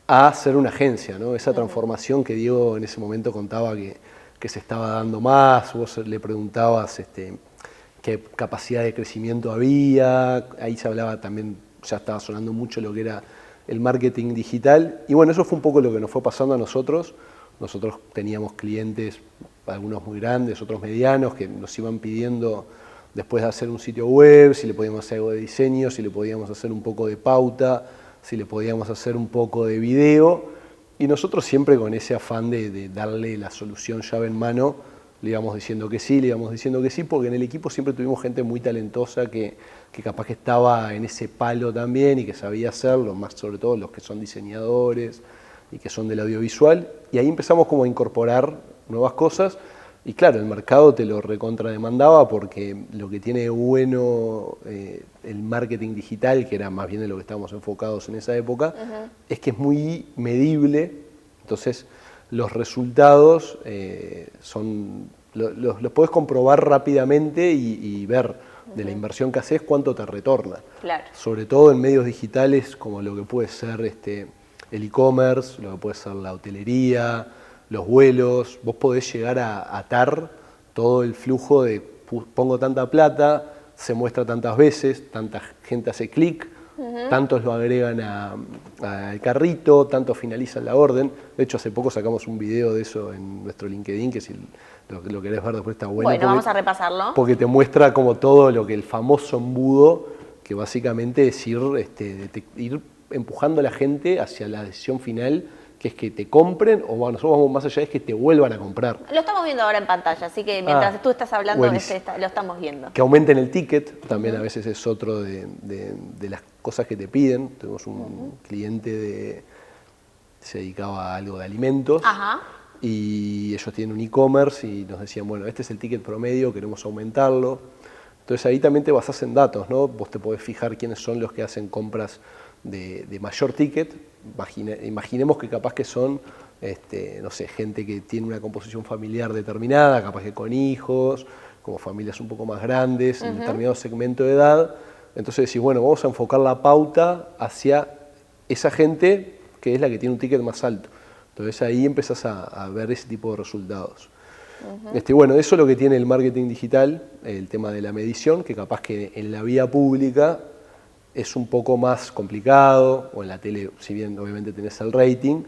a ser una agencia, ¿no? Esa transformación que Diego en ese momento contaba que se estaba dando más, vos le preguntabas qué capacidad de crecimiento había, ahí se hablaba también, ya estaba sonando mucho lo que era el marketing digital, y bueno, eso fue un poco lo que nos fue pasando a nosotros. Nosotros teníamos clientes, algunos muy grandes, otros medianos, que nos iban pidiendo después de hacer un sitio web, si le podíamos hacer algo de diseño, si le podíamos hacer un poco de pauta, si le podíamos hacer un poco de video, y nosotros siempre con ese afán de darle la solución llave en mano le íbamos diciendo que sí, porque en el equipo siempre tuvimos gente muy talentosa que capaz que estaba en ese palo también y que sabía hacerlo, más sobre todo los que son diseñadores y que son del audiovisual, y ahí empezamos como a incorporar nuevas cosas, y claro, el mercado te lo recontrademandaba porque lo que tiene bueno el marketing digital, que era más bien de lo que estábamos enfocados en esa época, es que es muy medible, entonces los resultados los podés comprobar rápidamente y ver de la inversión que haces cuánto te retorna. Claro. Sobre todo en medios digitales como lo que puede ser el e-commerce, lo que puede ser la hotelería, los vuelos. Vos podés llegar a atar todo el flujo de pongo tanta plata, se muestra tantas veces, tanta gente hace clic, tantos lo agregan al carrito, tantos finalizan la orden. De hecho, hace poco sacamos un video de eso en nuestro LinkedIn, que si lo querés ver después está bueno. Bueno, vamos a repasarlo. Porque te muestra como todo lo que el famoso embudo, que básicamente es ir empujando a la gente hacia la decisión final, que es que te compren, o bueno, nosotros vamos más allá, es que te vuelvan a comprar. Lo estamos viendo ahora en pantalla, así que mientras tú estás hablando, lo estamos viendo. Que aumenten el ticket, también a veces es otro de las cosas que te piden. Tenemos un cliente que se dedicaba a algo de alimentos, y ellos tienen un e-commerce y nos decían, bueno, este es el ticket promedio, queremos aumentarlo. Entonces ahí también te basás en datos, ¿no? Vos te podés fijar quiénes son los que hacen compras de mayor ticket. Imaginemos que capaz que son, no sé, gente que tiene una composición familiar determinada, capaz que con hijos, como familias un poco más grandes, en determinado segmento de edad. Entonces decís, bueno, vamos a enfocar la pauta hacia esa gente que es la que tiene un ticket más alto. Entonces ahí empezás a ver ese tipo de resultados. Bueno, eso es lo que tiene el marketing digital, el tema de la medición, que capaz que en la vía pública es un poco más complicado, o en la tele, si bien obviamente tenés el rating,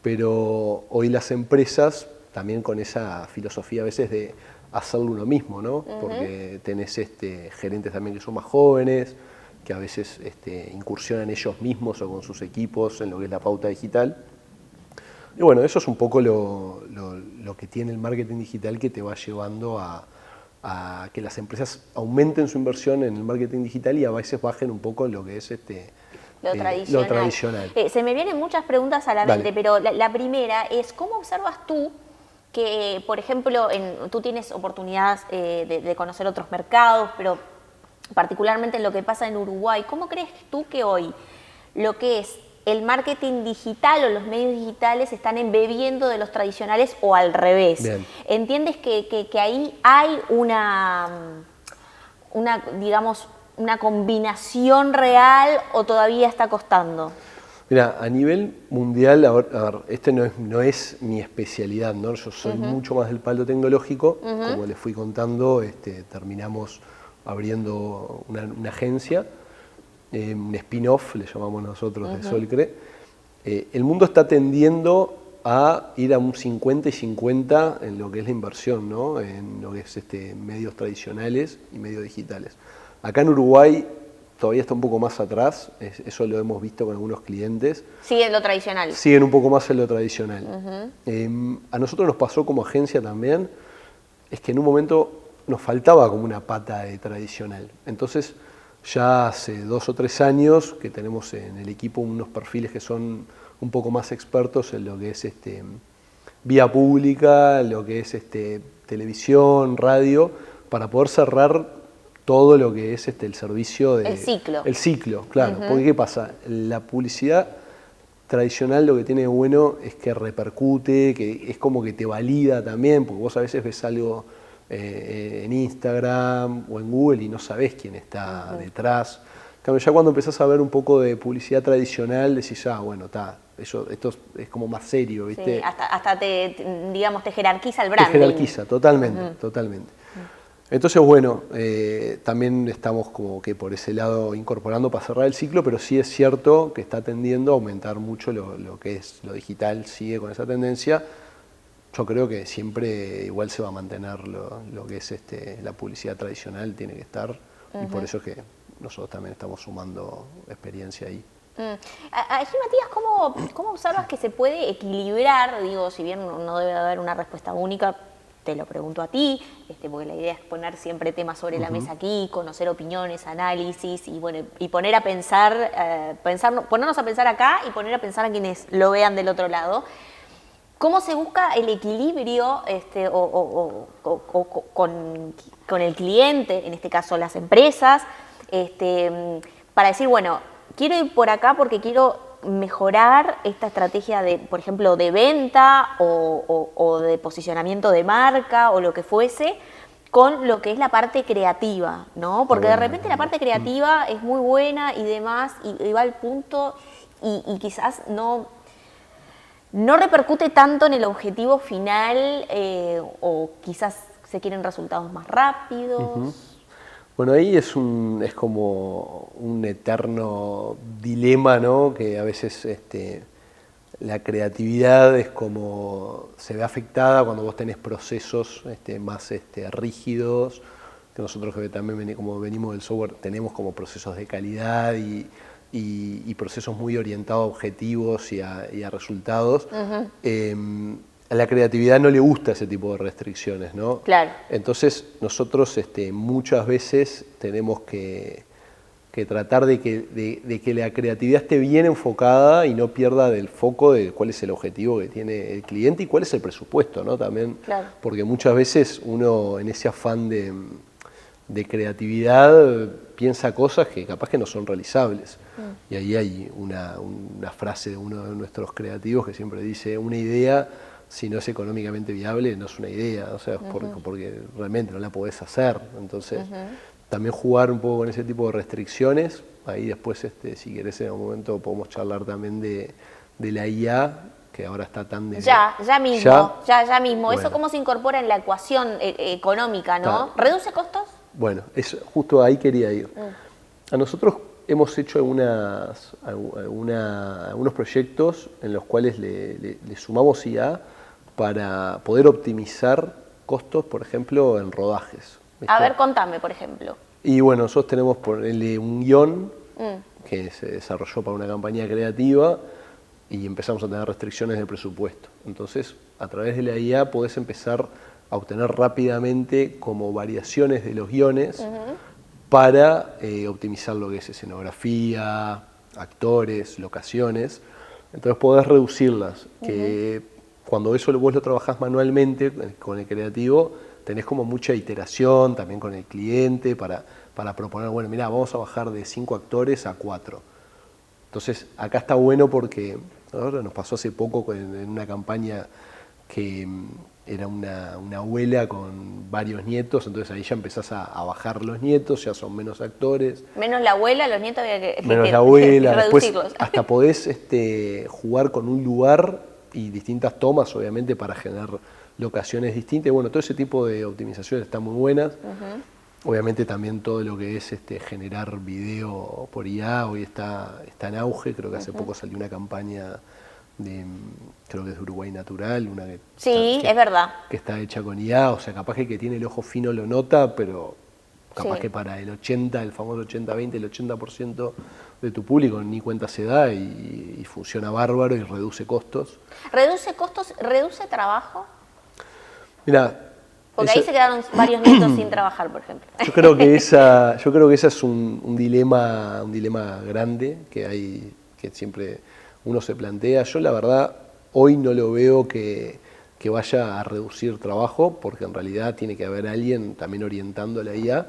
pero hoy las empresas también con esa filosofía a veces de hacerlo uno mismo, ¿no? Porque tenés gerentes también que son más jóvenes, que a veces incursionan ellos mismos o con sus equipos en lo que es la pauta digital. Y bueno, eso es un poco lo que tiene el marketing digital, que te va llevando a que las empresas aumenten su inversión en el marketing digital y a veces bajen un poco lo que es lo tradicional. Se me vienen muchas preguntas a la mente, pero la primera es, ¿cómo observas tú que, por ejemplo, tú tienes oportunidades de conocer otros mercados, pero particularmente en lo que pasa en Uruguay? ¿Cómo crees tú que hoy lo que es el marketing digital o los medios digitales están embebiendo de los tradicionales o al revés? Bien. ¿Entiendes que ahí hay digamos, una combinación real o todavía está costando? Mira, a nivel mundial, a ver, no es mi especialidad, ¿no? Yo soy mucho más del palo tecnológico. Como les fui contando, terminamos abriendo una agencia, un spin-off, le llamamos nosotros, de Solcre. El mundo está tendiendo a ir a un 50 y 50 en lo que es la inversión, ¿no? En lo que es medios tradicionales y medios digitales. Acá en Uruguay todavía está un poco más atrás, eso lo hemos visto con algunos clientes. Siguen lo tradicional. Siguen un poco más en lo tradicional. A nosotros nos pasó como agencia también, es que en un momento nos faltaba como una pata de tradicional. Entonces, ya hace 2 o 3 años que tenemos en el equipo unos perfiles que son un poco más expertos en lo que es vía pública, lo que es televisión, radio, para poder cerrar todo lo que es el servicio de... El ciclo. El ciclo, claro. Porque ¿qué pasa? La publicidad tradicional lo que tiene de bueno es que repercute, que es como que te valida también, porque vos a veces ves algo en Instagram o en Google y no sabés quién está detrás. Ya cuando empezás a ver un poco de publicidad tradicional, decís, bueno, esto es como más serio, ¿viste? Sí, hasta te jerarquiza el branding. Te jerarquiza, totalmente, totalmente. Entonces, bueno, también estamos como que por ese lado incorporando para cerrar el ciclo, pero sí es cierto que está tendiendo a aumentar mucho lo que es lo digital, sigue con esa tendencia. Yo creo que siempre igual se va a mantener lo que es la publicidad tradicional, tiene que estar, y por eso es que nosotros también estamos sumando experiencia ahí. Allí, Matías, ¿cómo observas que se puede equilibrar? Digo, si bien no debe haber una respuesta única, te lo pregunto a ti, porque la idea es poner siempre temas sobre la mesa aquí, conocer opiniones, análisis y bueno, y poner a pensar, ponernos a pensar acá y poner a pensar a quienes lo vean del otro lado. ¿Cómo se busca el equilibrio con el cliente, en este caso las empresas, para decir, bueno, quiero ir por acá porque quiero mejorar esta estrategia de, por ejemplo, de venta o de posicionamiento de marca o lo que fuese, con lo que es la parte creativa, ¿no? Porque de repente la parte creativa es muy buena y demás, y va al punto y quizás no repercute tanto en el objetivo final, o quizás se quieren resultados más rápidos. Bueno, ahí es como un eterno dilema, ¿no? Que a veces la creatividad es como se ve afectada cuando vos tenés procesos más rígidos, que nosotros que también como venimos del software tenemos como procesos de calidad y procesos muy orientados a objetivos y a resultados. A la creatividad no le gusta ese tipo de restricciones, ¿no? Claro. Entonces nosotros muchas veces tenemos que tratar de que la creatividad esté bien enfocada y no pierda del foco de cuál es el objetivo que tiene el cliente y cuál es el presupuesto, ¿no? También, claro. Porque muchas veces uno en ese afán de creatividad piensa cosas que capaz que no son realizables. Y ahí hay una frase de uno de nuestros creativos que siempre dice, una idea, si no es económicamente viable, no es una idea, o sea, porque realmente no la podés hacer. Entonces, también jugar un poco con ese tipo de restricciones. Ahí después, si querés, en algún momento podemos charlar también de la IA, que ahora está tan de... Ya mismo. Bueno. ¿Eso cómo se incorpora en la ecuación económica, no? ¿Reduce costos? Bueno, justo ahí quería ir. A nosotros hemos hecho algunos proyectos en los cuales le sumamos IA para poder optimizar costos, por ejemplo, en rodajes. ¿Viste? A ver, contame, por ejemplo. Y bueno, nosotros tenemos un guión que se desarrolló para una campaña creativa y empezamos a tener restricciones de presupuesto. Entonces, a través de la IA podés empezar a obtener rápidamente como variaciones de los guiones para optimizar lo que es escenografía, actores, locaciones. Entonces podés reducirlas, que cuando eso vos lo trabajás manualmente con el creativo, tenés como mucha iteración también con el cliente para proponer, bueno, mirá, vamos a bajar de 5 actores a 4. Entonces acá está bueno porque ahora nos pasó hace poco en una campaña que era una abuela con varios nietos, entonces ahí ya empezás a bajar los nietos, ya son menos actores. Menos la abuela, los nietos había que menos la abuela, reducirlos. Después hasta podés jugar con un lugar y distintas tomas, obviamente, para generar locaciones distintas. Bueno, todo ese tipo de optimizaciones están muy buenas. Obviamente también todo lo que es generar video por IA hoy está en auge. Creo que hace poco salió una campaña creo que es de Uruguay Natural, una que es verdad, que está hecha con IA, o sea, capaz que el que tiene el ojo fino lo nota, pero capaz que para el famoso 80-20, el 80% de tu público ni cuenta se da y funciona bárbaro y reduce costos. ¿Reduce costos? ¿Reduce trabajo? Mira, porque ahí se quedaron varios nietos sin trabajar, por ejemplo. Yo creo que esa es un dilema grande que siempre uno se plantea. Yo la verdad hoy no lo veo que vaya a reducir trabajo, porque en realidad tiene que haber alguien también orientando a la IA.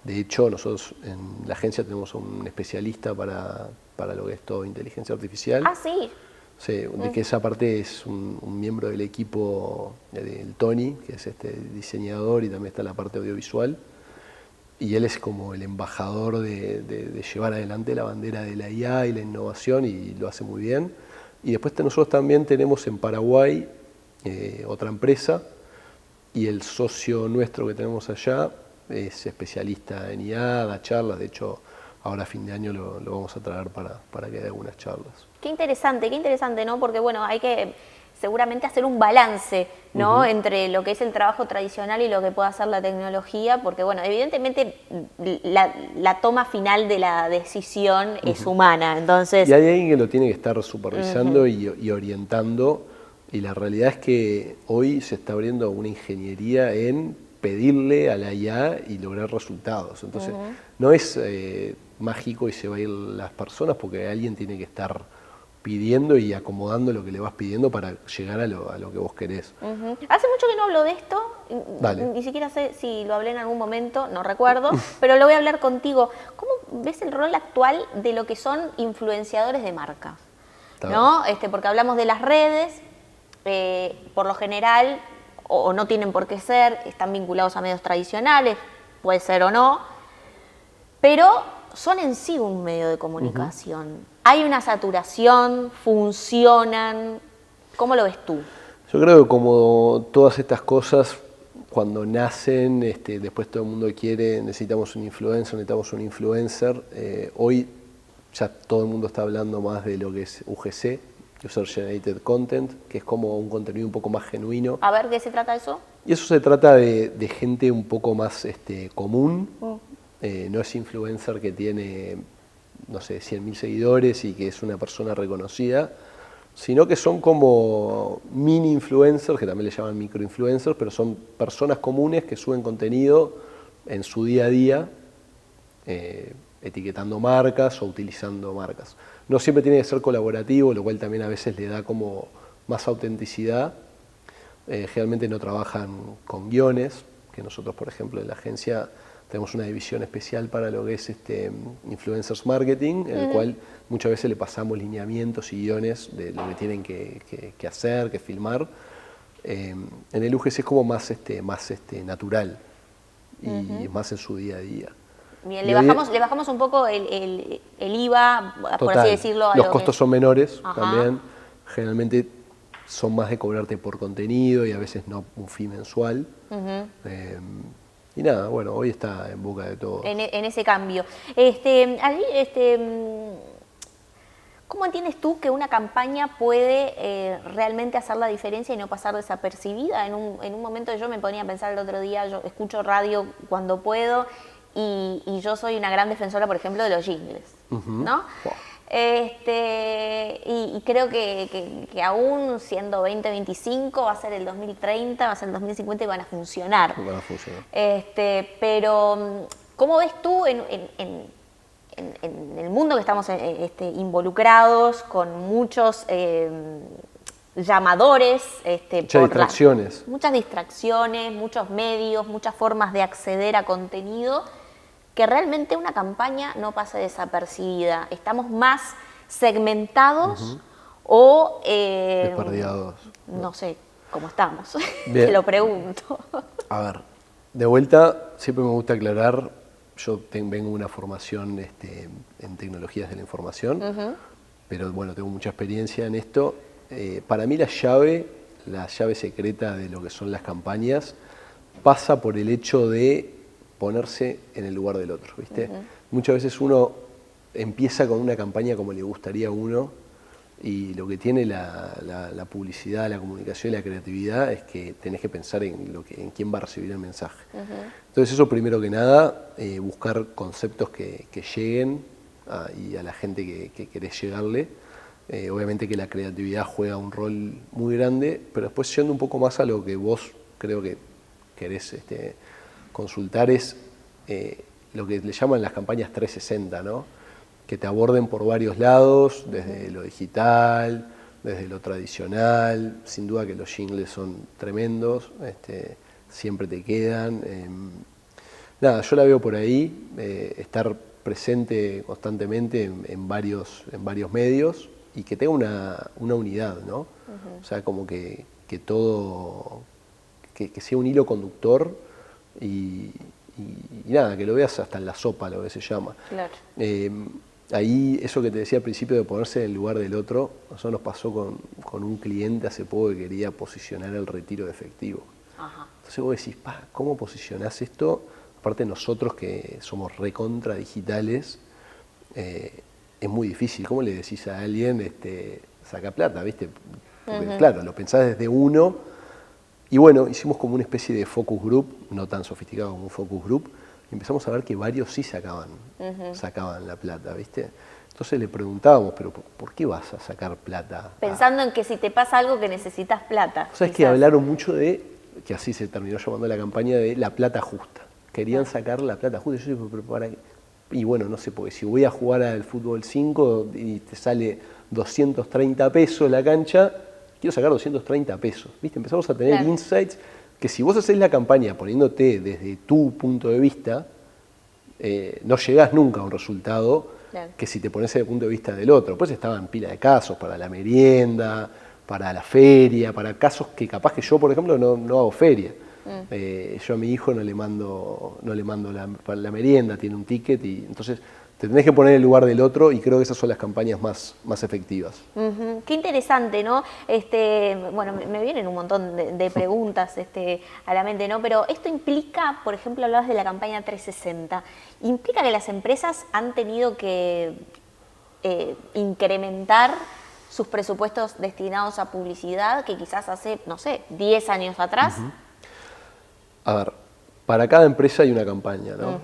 De hecho, nosotros en la agencia tenemos un especialista para lo que es todo inteligencia artificial. Ah, sí. Sí, de que esa parte es un miembro del equipo del Tony, que es diseñador, y también está la parte audiovisual. Y él es como el embajador de llevar adelante la bandera de la IA y la innovación, y lo hace muy bien. Y después nosotros también tenemos en Paraguay otra empresa, y el socio nuestro que tenemos allá es especialista en IA, da charlas. De hecho, ahora a fin de año lo vamos a traer para que dé algunas charlas. Qué interesante, ¿no? Porque bueno, hay que seguramente hacer un balance, ¿no? Entre lo que es el trabajo tradicional y lo que puede hacer la tecnología, porque bueno, evidentemente la toma final de la decisión es humana, entonces... Y hay alguien que lo tiene que estar supervisando y orientando, Y la realidad es que hoy se está abriendo una ingeniería en pedirle a la IA y lograr resultados. Entonces, no es mágico y se va a ir las personas, porque alguien tiene que estar pidiendo y acomodando lo que le vas pidiendo para llegar a lo que vos querés. Hace mucho que no hablo de esto, ni siquiera sé si lo hablé en algún momento, no recuerdo, pero lo voy a hablar contigo. ¿Cómo ves el rol actual de lo que son influenciadores de marca? ¿No? Porque hablamos de las redes, por lo general, o no tienen por qué ser, están vinculados a medios tradicionales, puede ser o no, pero son en sí un medio de comunicación. Hay una saturación, funcionan. ¿Cómo lo ves tú? Yo creo que como todas estas cosas, cuando nacen, después todo el mundo quiere, necesitamos un influencer. Hoy ya todo el mundo está hablando más de lo que es UGC, User Generated Content, que es como un contenido un poco más genuino. A ver, ¿de qué se trata eso? Y eso se trata de gente un poco más común. No es influencer que tiene, no sé, 100.000 seguidores y que es una persona reconocida, sino que son como mini influencers, que también le llaman microinfluencers, pero son personas comunes que suben contenido en su día a día, etiquetando marcas o utilizando marcas. No siempre tiene que ser colaborativo, lo cual también a veces le da como más autenticidad. Generalmente no trabajan con guiones, que nosotros, por ejemplo, en la agencia tenemos una división especial para lo que es influencers marketing, en el cual muchas veces le pasamos lineamientos y guiones de lo que tienen que hacer, que filmar. En el UGC es como más natural y más en su día a día. Bien, le bajamos un poco el IVA, por así decirlo. Los costos son menores también. Generalmente son más de cobrarte por contenido y a veces no un fee mensual. Y nada, bueno, hoy está en boca de todos. En ese cambio. ¿Cómo entiendes tú que una campaña puede realmente hacer la diferencia y no pasar desapercibida? En un momento yo me ponía a pensar el otro día, yo escucho radio cuando puedo y yo soy una gran defensora, por ejemplo, de los jingles, ¿no? Wow. Y creo que aún siendo 2025 va a ser el 2030, va a ser el 2050 y van a funcionar. Van a funcionar. Pero, ¿cómo ves tú en el mundo que estamos involucrados, con muchos llamadores? Muchas distracciones, muchos medios, muchas formas de acceder a contenido, que realmente una campaña no pase desapercibida. ¿Estamos más segmentados o desperdigados? No sé cómo estamos. Bien. Te lo pregunto. A ver, de vuelta, siempre me gusta aclarar, yo vengo de una formación en tecnologías de la información, pero bueno, tengo mucha experiencia en esto. Para mí la llave secreta de lo que son las campañas pasa por el hecho de ponerse en el lugar del otro, ¿viste? Muchas veces uno empieza con una campaña como le gustaría a uno, y lo que tiene la publicidad, la comunicación y la creatividad es que tenés que pensar en quién va a recibir el mensaje. Entonces eso, primero que nada, buscar conceptos que lleguen y a la gente que querés llegarle. Obviamente que la creatividad juega un rol muy grande, pero después yendo un poco más a lo que vos creo que querés consultar es lo que le llaman las campañas 360, ¿no? Que te aborden por varios lados, desde lo digital, desde lo tradicional. Sin duda que los jingles son tremendos, siempre te quedan. Nada, yo la veo por ahí, estar presente constantemente en varios medios y que tenga una unidad, ¿no? O sea, como que todo, que sea un hilo conductor y nada, que lo veas hasta en la sopa, lo que se llama. Claro. Ahí, eso que te decía al principio de ponerse en el lugar del otro, nosotros nos pasó con un cliente hace poco que quería posicionar el retiro de efectivo. Entonces vos decís, ¿cómo posicionás esto? Aparte nosotros que somos recontra digitales, es muy difícil. ¿Cómo le decís a alguien, saca plata, viste? Porque claro, lo pensás desde uno. Y bueno, hicimos como una especie de focus group, no tan sofisticado como un focus group, y empezamos a ver que varios sí sacaban la plata, ¿viste? Entonces le preguntábamos, pero ¿por qué vas a sacar plata? Pensando en que si te pasa algo que necesitas plata. O sea, es que hablaron mucho de, que así se terminó llamando la campaña, de la plata justa. Querían sacar la plata justa. Y yo digo, pero ¿para qué? Y bueno, no sé, porque si voy a jugar al fútbol 5 y te sale 230 pesos la cancha, quiero sacar 230 pesos. ¿Viste? Empezamos a tener insights que si vos haces la campaña poniéndote desde tu punto de vista, no llegás nunca a un resultado que si te pones desde el punto de vista del otro. Pues estaban pila de casos para la merienda, para la feria, para casos que capaz que yo, por ejemplo, no hago feria. Yo a mi hijo no le mando la merienda, tiene un ticket, y entonces te tenés que poner en el lugar del otro, y creo que esas son las campañas más efectivas. Qué interesante, ¿no? Bueno, me vienen un montón de preguntas a la mente, ¿no? Pero esto implica, por ejemplo, hablabas de la campaña 360, ¿implica que las empresas han tenido que incrementar sus presupuestos destinados a publicidad que quizás hace, no sé, 10 años atrás? A ver, para cada empresa hay una campaña, ¿no?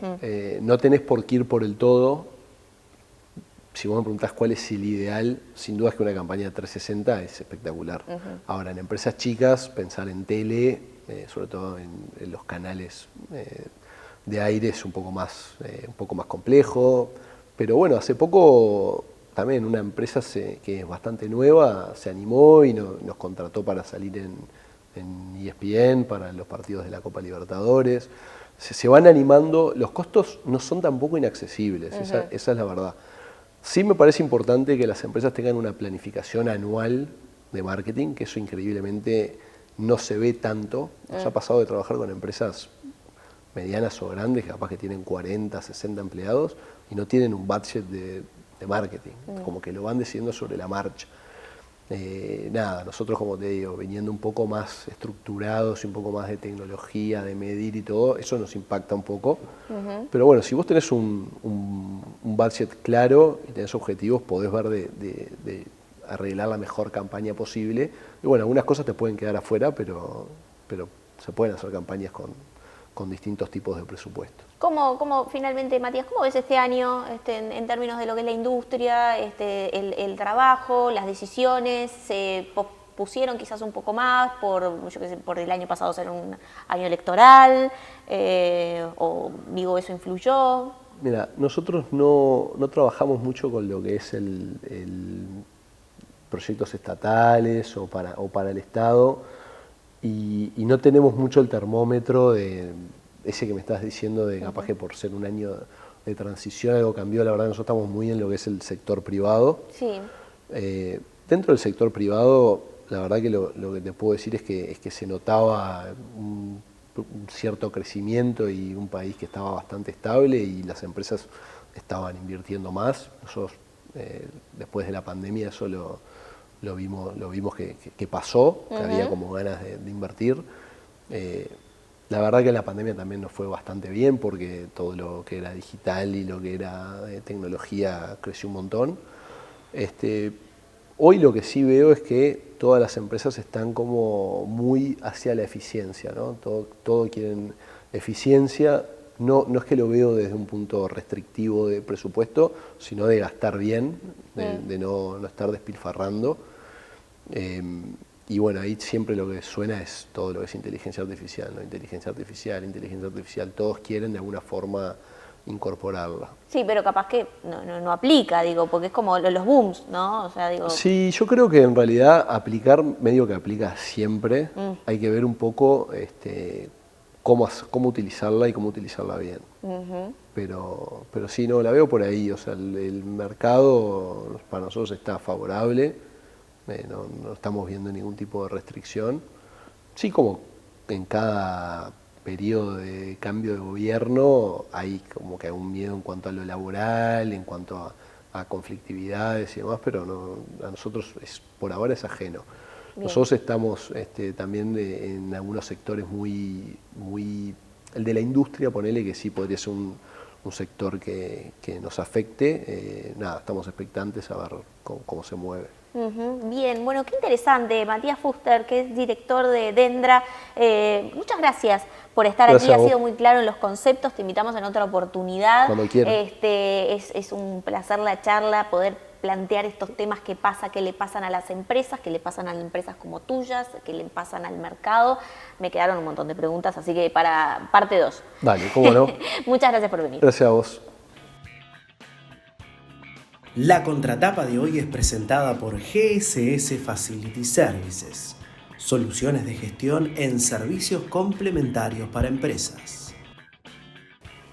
No tenés por qué ir por el todo. Si vos me preguntás cuál es el ideal, sin duda es que una campaña 360 es espectacular. Ahora, en empresas chicas, pensar en tele, sobre todo en los canales de aire, es un poco más complejo. Pero bueno, hace poco también una empresa que es bastante nueva se animó y nos contrató para salir en ESPN, para los partidos de la Copa Libertadores. Se van animando, los costos no son tampoco inaccesibles, esa es la verdad. Sí me parece importante que las empresas tengan una planificación anual de marketing, que eso increíblemente no se ve tanto. Nos ha pasado de trabajar con empresas medianas o grandes, que capaz que tienen 40, 60 empleados, y no tienen un budget de marketing, como que lo van decidiendo sobre la marcha. Nosotros, como te digo, viniendo un poco más estructurados y un poco más de tecnología, de medir y todo, eso nos impacta un poco. Pero bueno, si vos tenés un budget claro y tenés objetivos, podés ver de arreglar la mejor campaña posible. Y bueno, algunas cosas te pueden quedar afuera, pero se pueden hacer campañas con distintos tipos de presupuestos. ¿Cómo finalmente, Matías, cómo ves este año en términos de lo que es la industria, el trabajo, las decisiones? ¿Se pospusieron quizás un poco más por el año pasado ser un año electoral? ¿O digo, eso influyó? Mira, nosotros no trabajamos mucho con lo que es el proyectos estatales o para el Estado, y no tenemos mucho el termómetro de ese que me estás diciendo, de capaz que por ser un año de transición algo cambió. La verdad, nosotros estamos muy en lo que es el sector privado. Sí. Dentro del sector privado, la verdad que lo que te puedo decir es que se notaba un cierto crecimiento y un país que estaba bastante estable, y las empresas estaban invirtiendo más. Nosotros, después de la pandemia, eso lo vimos que pasó, que había como ganas de invertir. La verdad que la pandemia también nos fue bastante bien, porque todo lo que era digital y lo que era tecnología creció un montón. Hoy lo que sí veo es que todas las empresas están como muy hacia la eficiencia, ¿no? Todo quieren eficiencia. No es que lo veo desde un punto restrictivo de presupuesto, sino de gastar bien, de no estar despilfarrando. Y bueno, ahí siempre lo que suena es todo lo que es inteligencia artificial, ¿no? Inteligencia artificial, todos quieren de alguna forma incorporarla. Sí, pero capaz que no aplica, digo, porque es como los booms, ¿no? O sea, digo... Sí, yo creo que en realidad medio que aplica siempre. Hay que ver un poco cómo utilizarla y cómo utilizarla bien. Pero sí, no, la veo por ahí. O sea, el mercado para nosotros está favorable. No estamos viendo ningún tipo de restricción. Sí, como en cada periodo de cambio de gobierno hay como que un miedo en cuanto a lo laboral, en cuanto a conflictividades y demás, pero a nosotros por ahora es ajeno. Bien. Nosotros estamos también en algunos sectores muy... El de la industria, ponele, que sí podría ser un sector que nos afecte. Estamos expectantes a ver cómo se mueve. Bien, bueno, qué interesante. Matías Fuster, que es director de Dendra, muchas gracias por estar Gracias aquí, a ha vos. sido muy claro en los conceptos, te invitamos en otra oportunidad. Cuando quieras. Es un placer la charla, poder plantear estos temas que le pasan a las empresas, que le pasan a las empresas como tuyas, que le pasan al mercado. Me quedaron un montón de preguntas, así que para parte 2. Dale, cómo no. Muchas gracias por venir. Gracias a vos. La contratapa de hoy es presentada por GSS Facility Services, soluciones de gestión en servicios complementarios para empresas.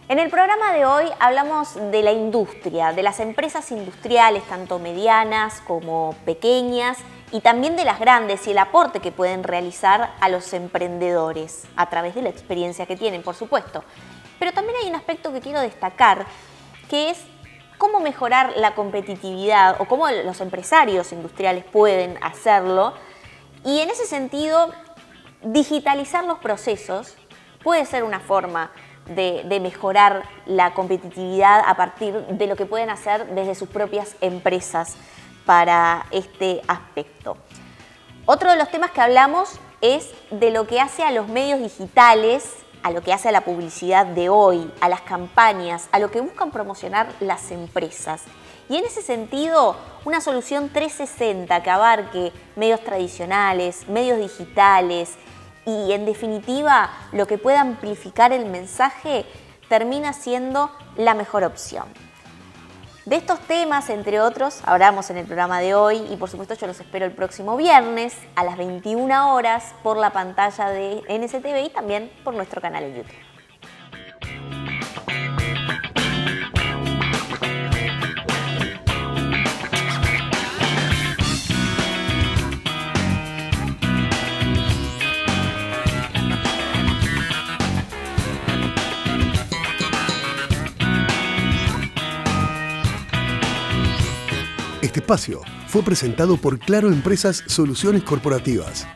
En el programa de hoy hablamos de la industria, de las empresas industriales, tanto medianas como pequeñas, y también de las grandes y el aporte que pueden realizar a los emprendedores a través de la experiencia que tienen, por supuesto. Pero también hay un aspecto que quiero destacar, que es cómo mejorar la competitividad o cómo los empresarios industriales pueden hacerlo. Y en ese sentido, digitalizar los procesos puede ser una forma de mejorar la competitividad a partir de lo que pueden hacer desde sus propias empresas para este aspecto. Otro de los temas que hablamos es de lo que hace a los medios digitales, a lo que hace a la publicidad de hoy, a las campañas, a lo que buscan promocionar las empresas. Y en ese sentido, una solución 360 que abarque medios tradicionales, medios digitales y, en definitiva, lo que pueda amplificar el mensaje, termina siendo la mejor opción. De estos temas, entre otros, hablamos en el programa de hoy y, por supuesto, yo los espero el próximo viernes a las 21 horas por la pantalla de NSTV y también por nuestro canal en YouTube. Este espacio fue presentado por Claro Empresas Soluciones Corporativas.